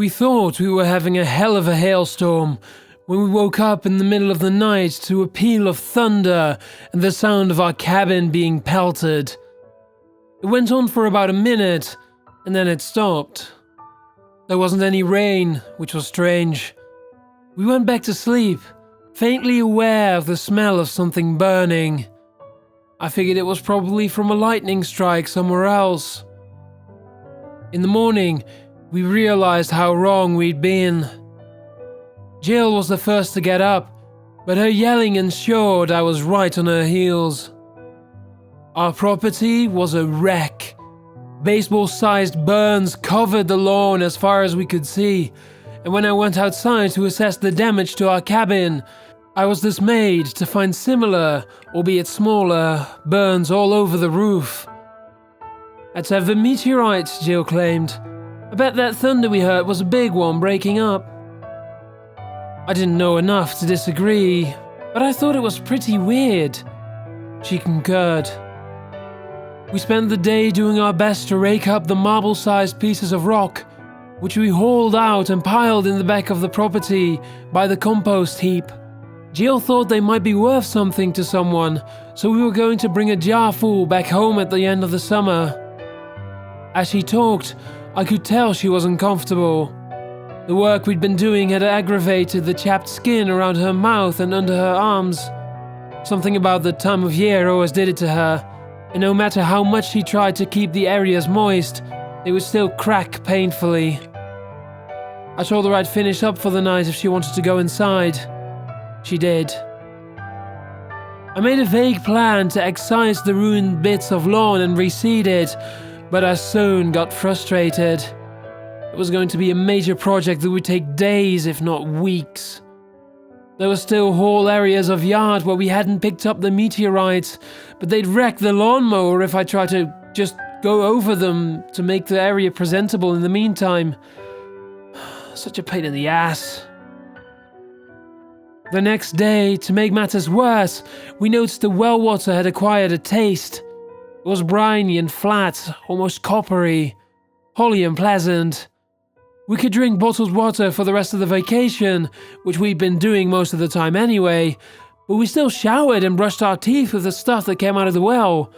We thought we were having a hell of a hailstorm when we woke up in the middle of the night to a peal of thunder and the sound of our cabin being pelted. It went on for about a minute, and then it stopped. There wasn't any rain, which was strange. We went back to sleep, faintly aware of the smell of something burning. I figured it was probably from a lightning strike somewhere else. In the morning, we realized how wrong we'd been. Jill was the first to get up, but her yelling ensured I was right on her heels. Our property was a wreck. Baseball-sized burns covered the lawn as far as we could see, and when I went outside to assess the damage to our cabin, I was dismayed to find similar, albeit smaller, burns all over the roof. I'd have the meteorites, Jill claimed. I bet that thunder we heard was a big one breaking up. I didn't know enough to disagree, but I thought it was pretty weird. She concurred. We spent the day doing our best to rake up the marble-sized pieces of rock, which we hauled out and piled in the back of the property by the compost heap. Jill thought they might be worth something to someone, so we were going to bring a jar full back home at the end of the summer. As she talked, I could tell she was uncomfortable. The work we'd been doing had aggravated the chapped skin around her mouth and under her arms. Something about the time of year always did it to her, and no matter how much she tried to keep the areas moist, they would still crack painfully. I told her I'd finish up for the night if she wanted to go inside. She did. I made a vague plan to excise the ruined bits of lawn and reseed it, but I soon got frustrated. It was going to be a major project that would take days, if not weeks. There were still whole areas of yard where we hadn't picked up the meteorites, but they'd wreck the lawnmower if I tried to just go over them to make the area presentable in the meantime. Such a pain in the ass. The next day, to make matters worse, we noticed the well water had acquired a taste. It was briny and flat, almost coppery, wholly unpleasant. We could drink bottled water for the rest of the vacation, which we'd been doing most of the time anyway, but we still showered and brushed our teeth with the stuff that came out of the well,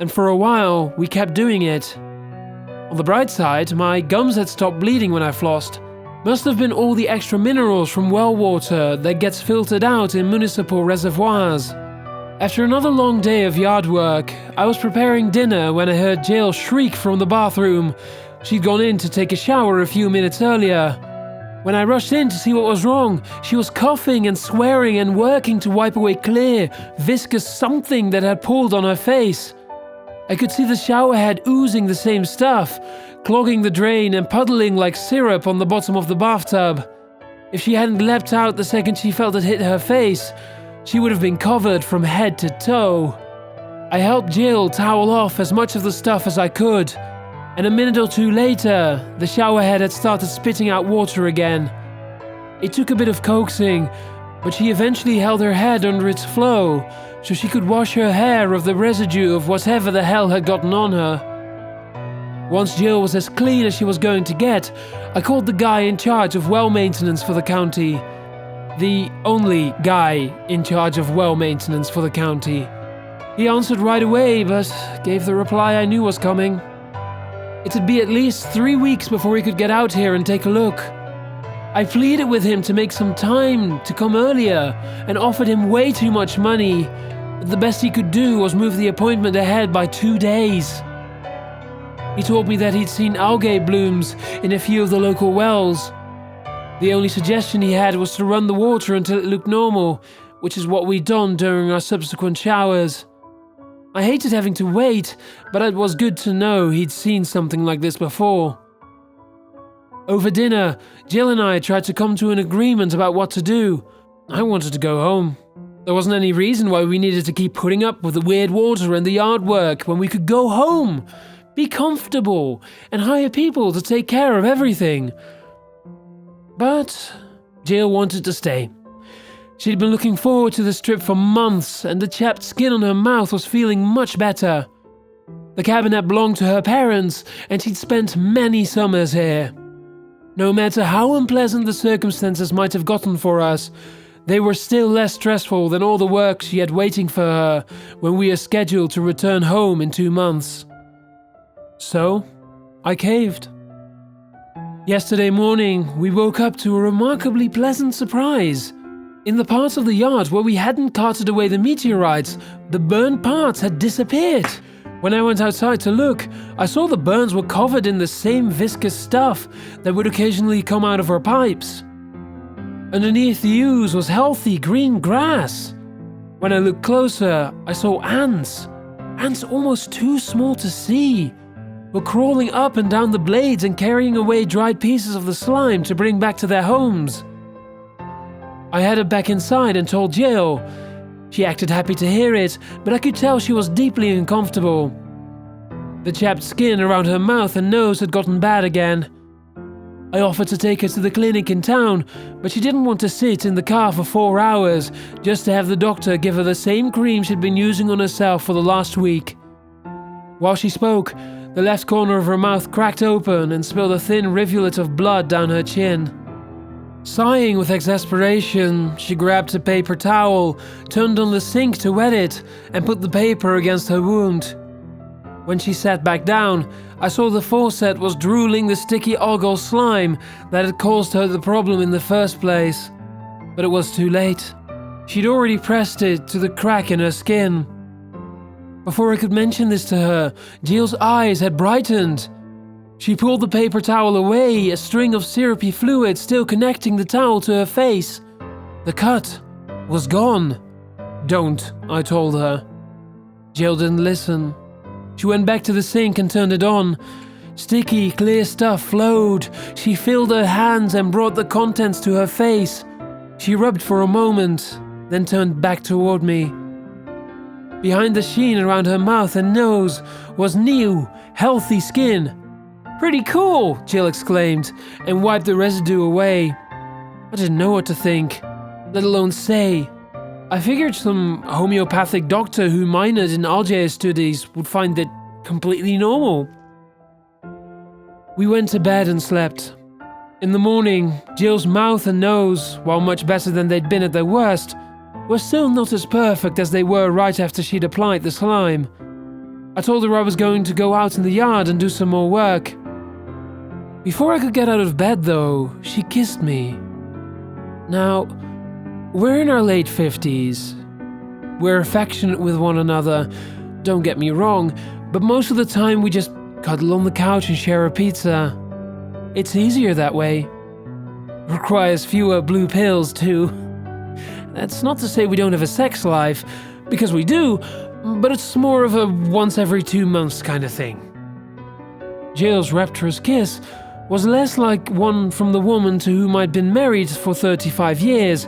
and for a while, we kept doing it. On the bright side, my gums had stopped bleeding when I flossed. Must have been all the extra minerals from well water that gets filtered out in municipal reservoirs. After another long day of yard work, I was preparing dinner when I heard Jill shriek from the bathroom. She'd gone in to take a shower a few minutes earlier. When I rushed in to see what was wrong, she was coughing and swearing and working to wipe away clear, viscous something that had pooled on her face. I could see the shower head oozing the same stuff, clogging the drain and puddling like syrup on the bottom of the bathtub. If she hadn't leapt out the second she felt it hit her face, she would have been covered from head to toe. I helped Jill towel off as much of the stuff as I could, and a minute or two later, the shower head had started spitting out water again. It took a bit of coaxing, but she eventually held her head under its flow so she could wash her hair of the residue of whatever the hell had gotten on her. Once Jill was as clean as she was going to get, I called the guy in charge of well maintenance for the county. The only guy in charge of well maintenance for the county. He answered right away, but gave the reply I knew was coming. It'd be at least 3 weeks before he could get out here and take a look. I pleaded with him to make some time to come earlier and offered him way too much money, but the best he could do was move the appointment ahead by 2 days. He told me that he'd seen algae blooms in a few of the local wells. The only suggestion he had was to run the water until it looked normal, which is what we'd done during our subsequent showers. I hated having to wait, but it was good to know he'd seen something like this before. Over dinner, Jill and I tried to come to an agreement about what to do. I wanted to go home. There wasn't any reason why we needed to keep putting up with the weird water and the yard work when we could go home, be comfortable, and hire people to take care of everything. But Jill wanted to stay. She'd been looking forward to this trip for months, and the chapped skin on her mouth was feeling much better. The cabin had belonged to her parents, and she'd spent many summers here. No matter how unpleasant the circumstances might have gotten for us, they were still less stressful than all the work she had waiting for her when we are scheduled to return home in 2 months. So, I caved. Yesterday morning, we woke up to a remarkably pleasant surprise. In the part of the yard where we hadn't carted away the meteorites, the burned parts had disappeared. When I went outside to look, I saw the burns were covered in the same viscous stuff that would occasionally come out of our pipes. Underneath the ooze was healthy green grass. When I looked closer, I saw ants. Ants almost too small to see, were crawling up and down the blades and carrying away dried pieces of the slime to bring back to their homes. I headed back inside and told Jill. She acted happy to hear it, but I could tell she was deeply uncomfortable. The chapped skin around her mouth and nose had gotten bad again. I offered to take her to the clinic in town, but she didn't want to sit in the car for 4 hours just to have the doctor give her the same cream she'd been using on herself for the last week. While she spoke, the left corner of her mouth cracked open and spilled a thin rivulet of blood down her chin. Sighing with exasperation, she grabbed a paper towel, turned on the sink to wet it, and put the paper against her wound. When she sat back down, I saw the faucet was drooling the sticky ogle slime that had caused her the problem in the first place. But it was too late. She'd already pressed it to the crack in her skin. Before I could mention this to her, Jill's eyes had brightened. She pulled the paper towel away, a string of syrupy fluid still connecting the towel to her face. The cut was gone. "Don't," I told her. Jill didn't listen. She went back to the sink and turned it on. Sticky, clear stuff flowed. She filled her hands and brought the contents to her face. She rubbed for a moment, then turned back toward me. Behind the sheen around her mouth and nose was new, healthy skin. "Pretty cool," Jill exclaimed, and wiped the residue away. I didn't know what to think, let alone say. I figured some homeopathic doctor who minored in algae studies would find it completely normal. We went to bed and slept. In the morning, Jill's mouth and nose, while much better than they'd been at their worst, were still not as perfect as they were right after she'd applied the slime. I told her I was going to go out in the yard and do some more work. Before I could get out of bed, though, she kissed me. Now, we're in our late 50s. We're affectionate with one another, don't get me wrong, but most of the time we just cuddle on the couch and share a pizza. It's easier that way. Requires fewer blue pills, too. That's not to say we don't have a sex life, because we do, but it's more of a once every 2 months kind of thing. Jill's rapturous kiss was less like one from the woman to whom I'd been married for 35 years,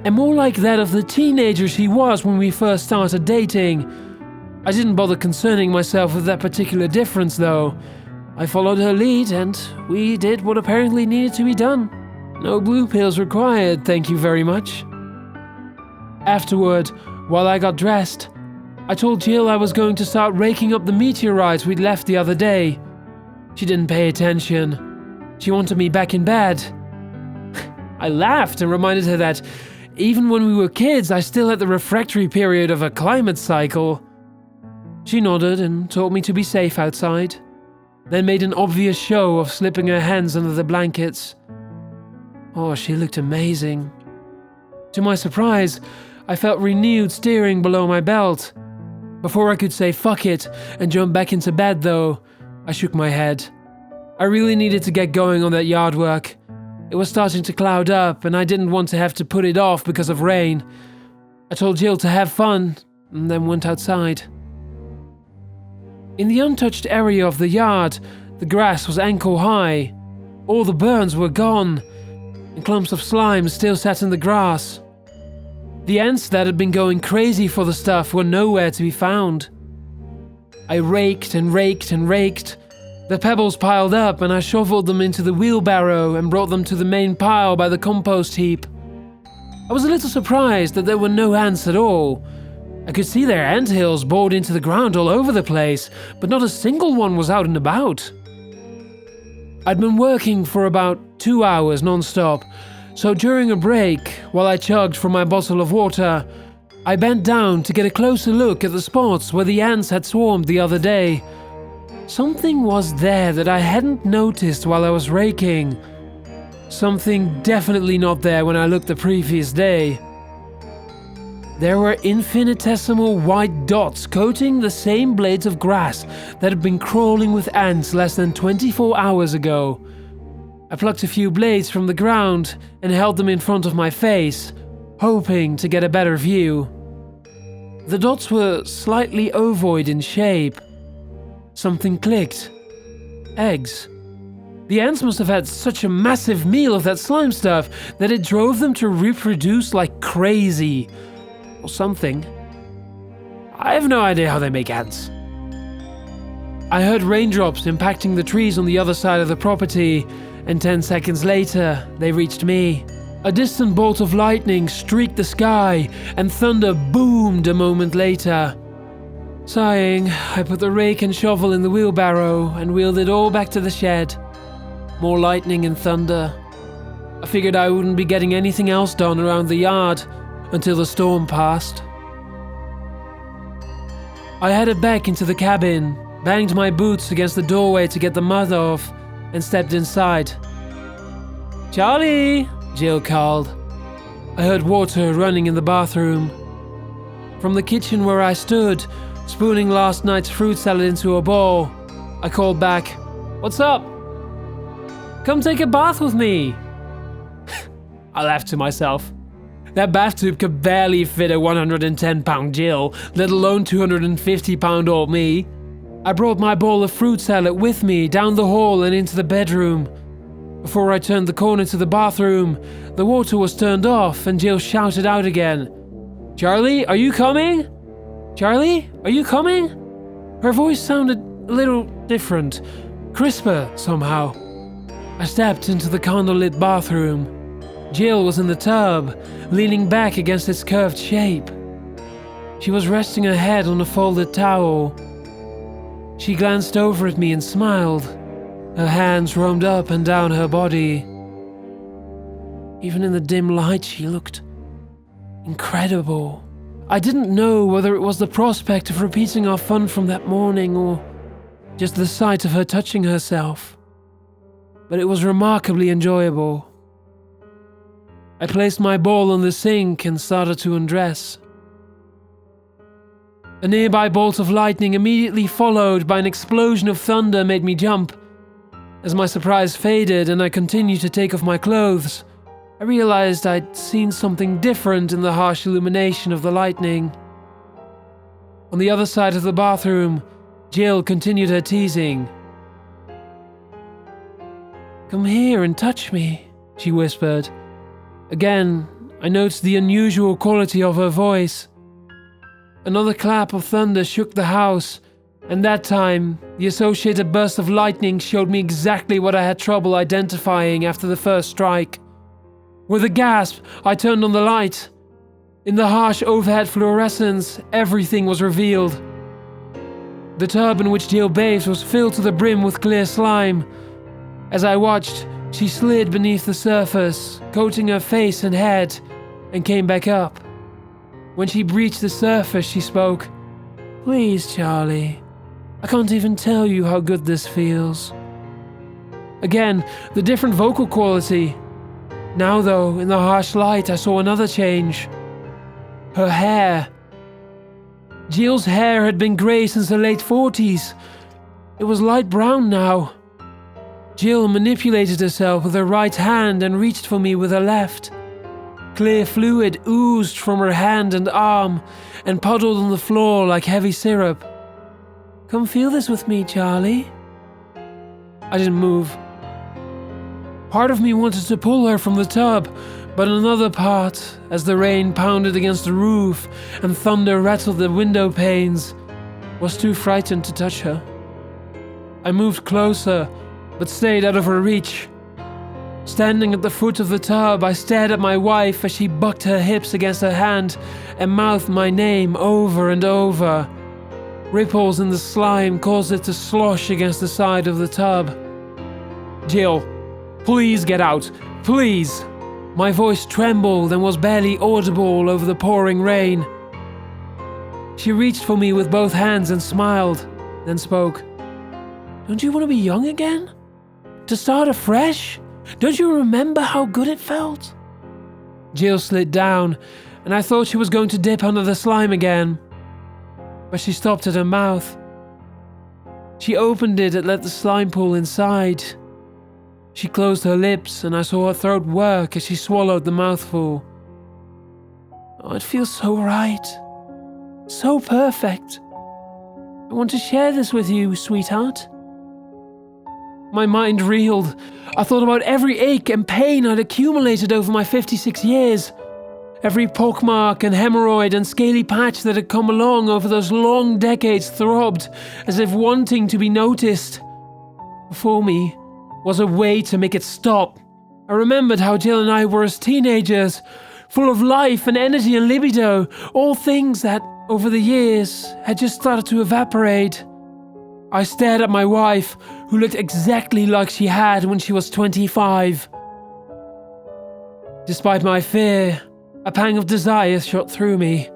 and more like that of the teenager she was when we first started dating. I didn't bother concerning myself with that particular difference, though. I followed her lead, and we did what apparently needed to be done. No blue pills required, thank you very much. Afterward, while I got dressed, I told Jill I was going to start raking up the meteorites we'd left the other day. She didn't pay attention. She wanted me back in bed. I laughed and reminded her that even when we were kids, I still had the refractory period of a climate cycle. She nodded and told me to be safe outside, then made an obvious show of slipping her hands under the blankets. Oh, she looked amazing. To my surprise, I felt renewed steering below my belt. Before I could say fuck it and jump back into bed, though, I shook my head. I really needed to get going on that yard work. It was starting to cloud up, and I didn't want to have to put it off because of rain. I told Jill to have fun, and then went outside. In the untouched area of the yard, the grass was ankle high. All the burns were gone, and clumps of slime still sat in the grass. The ants that had been going crazy for the stuff were nowhere to be found. I raked and raked and raked. The pebbles piled up, and I shoveled them into the wheelbarrow and brought them to the main pile by the compost heap. I was a little surprised that there were no ants at all. I could see their anthills bored into the ground all over the place, but not a single one was out and about. I'd been working for about 2 hours non-stop, so during a break, while I chugged from my bottle of water, I bent down to get a closer look at the spots where the ants had swarmed the other day. Something was there that I hadn't noticed while I was raking. Something definitely not there when I looked the previous day. There were infinitesimal white dots coating the same blades of grass that had been crawling with ants less than 24 hours ago. I plucked a few blades from the ground and held them in front of my face, hoping to get a better view. The dots were slightly ovoid in shape. Something clicked. Eggs. The ants must have had such a massive meal of that slime stuff that it drove them to reproduce like crazy. Or something. I have no idea how they make ants. I heard raindrops impacting the trees on the other side of the property, and 10 seconds later, they reached me. A distant bolt of lightning streaked the sky, and thunder boomed a moment later. Sighing, I put the rake and shovel in the wheelbarrow and wheeled it all back to the shed. More lightning and thunder. I figured I wouldn't be getting anything else done around the yard until the storm passed. I headed back into the cabin, banged my boots against the doorway to get the mud off, and stepped inside. "Charlie!" Jill called. I heard water running in the bathroom. From the kitchen where I stood, spooning last night's fruit salad into a bowl, I called back, "What's up? Come take a bath with me." I laughed to myself. That bathtub could barely fit a 110-pound Jill, let alone 250-pound-old me. I brought my bowl of fruit salad with me down the hall and into the bedroom. Before I turned the corner to the bathroom, the water was turned off and Jill shouted out again, "Charlie, are you coming? Charlie, are you coming?" Her voice sounded a little different, crisper somehow. I stepped into the candlelit bathroom. Jill was in the tub, leaning back against its curved shape. She was resting her head on a folded towel. She glanced over at me and smiled. Her hands roamed up and down her body. Even in the dim light, she looked incredible. I didn't know whether it was the prospect of repeating our fun from that morning or just the sight of her touching herself. But it was remarkably enjoyable. I placed my bowl on the sink and started to undress. A nearby bolt of lightning immediately followed by an explosion of thunder made me jump. As my surprise faded and I continued to take off my clothes, I realized I'd seen something different in the harsh illumination of the lightning. On the other side of the bathroom, Jill continued her teasing. "Come here and touch me," she whispered. Again, I noticed the unusual quality of her voice. Another clap of thunder shook the house, and that time, the associated burst of lightning showed me exactly what I had trouble identifying after the first strike. With a gasp, I turned on the light. In the harsh overhead fluorescence, everything was revealed. The tub in which Jill bathed was filled to the brim with clear slime. As I watched, she slid beneath the surface, coating her face and head, and came back up. When she breached the surface, she spoke, "Please, Charlie, I can't even tell you how good this feels." Again, the different vocal quality. Now though, in the harsh light, I saw another change. Her hair. Jill's hair had been grey since her late 40s. It was light brown now. Jill manipulated herself with her right hand and reached for me with her left. Clear fluid oozed from her hand and arm and puddled on the floor like heavy syrup. "Come feel this with me, Charlie." I didn't move. Part of me wanted to pull her from the tub, but another part, as the rain pounded against the roof and thunder rattled the window panes, was too frightened to touch her. I moved closer, but stayed out of her reach. Standing at the foot of the tub, I stared at my wife as she bucked her hips against her hand and mouthed my name over and over. Ripples in the slime caused it to slosh against the side of the tub. Jill, please get out. Please. My voice trembled and was barely audible over the pouring rain. She reached for me with both hands and smiled, then spoke. Don't you want to be young again? To start afresh? Don't you remember how good it felt? Jill slid down, and I thought she was going to dip under the slime again. But she stopped at her mouth. She opened it and let the slime pool inside. She closed her lips, and I saw her throat work as she swallowed the mouthful. Oh, it feels so right. So perfect. I want to share this with you, sweetheart. My mind reeled. I thought about every ache and pain I'd accumulated over my 56 years. Every pockmark and hemorrhoid and scaly patch that had come along over those long decades throbbed as if wanting to be noticed. Before me was a way to make it stop. I remembered how Jill and I were as teenagers, full of life and energy and libido, all things that, over the years, had just started to evaporate. I stared at my wife, who looked exactly like she had when she was 25. Despite my fear, a pang of desire shot through me.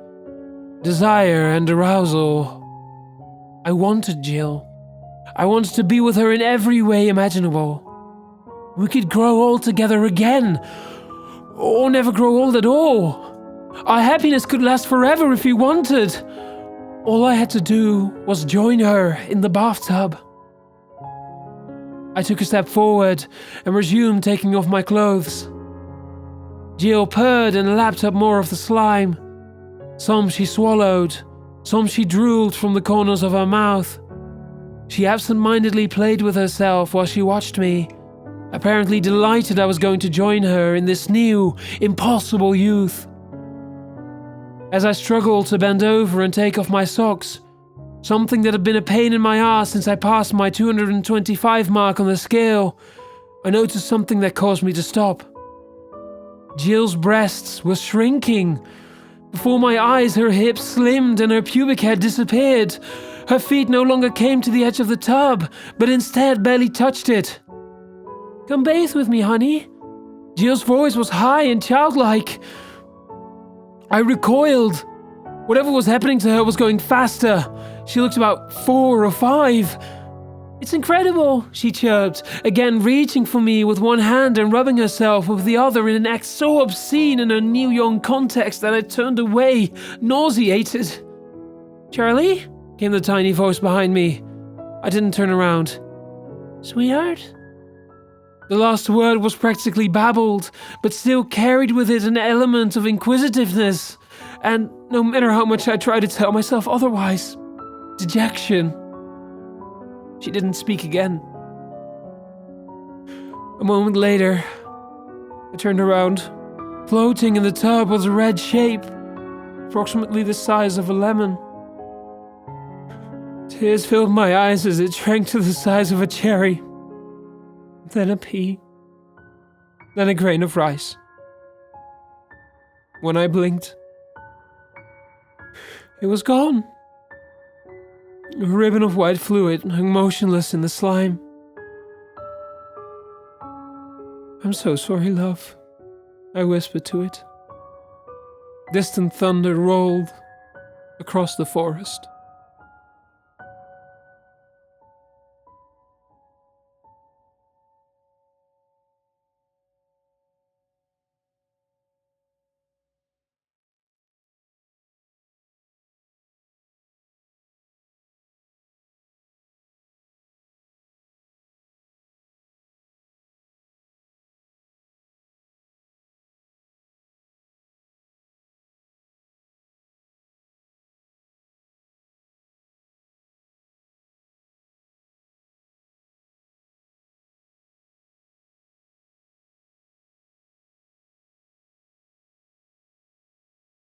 Desire and arousal. I wanted Jill. I wanted to be with her in every way imaginable. We could grow old together again, or never grow old at all. Our happiness could last forever if we wanted. All I had to do was join her in the bathtub. I took a step forward and resumed taking off my clothes. Jill purred and lapped up more of the slime. Some she swallowed, some she drooled from the corners of her mouth. She absent-mindedly played with herself while she watched me, apparently delighted I was going to join her in this new, impossible youth. As I struggled to bend over and take off my socks, something that had been a pain in my ass since I passed my 225 mark on the scale, I noticed something that caused me to stop. Jill's breasts were shrinking. Before my eyes, her hips slimmed and her pubic hair disappeared. Her feet no longer came to the edge of the tub, but instead barely touched it. Come bathe with me, honey. Jill's voice was high and childlike. I recoiled. Whatever was happening to her was going faster. She looked about 4 or 5. It's incredible, she chirped, again reaching for me with one hand and rubbing herself with the other in an act so obscene in her new young context that I turned away, nauseated. Charlie? Came the tiny voice behind me. I didn't turn around. Sweetheart? The last word was practically babbled, but still carried with it an element of inquisitiveness, and no matter how much I tried to tell myself otherwise, dejection. She didn't speak again. A moment later, I turned around. Floating in the tub was a red shape, approximately the size of a lemon. Tears filled my eyes as it shrank to the size of a cherry. Then a pea. Then a grain of rice. When I blinked, it was gone. A ribbon of white fluid hung motionless in the slime. I'm so sorry, love, I whispered to it. Distant thunder rolled across the forest.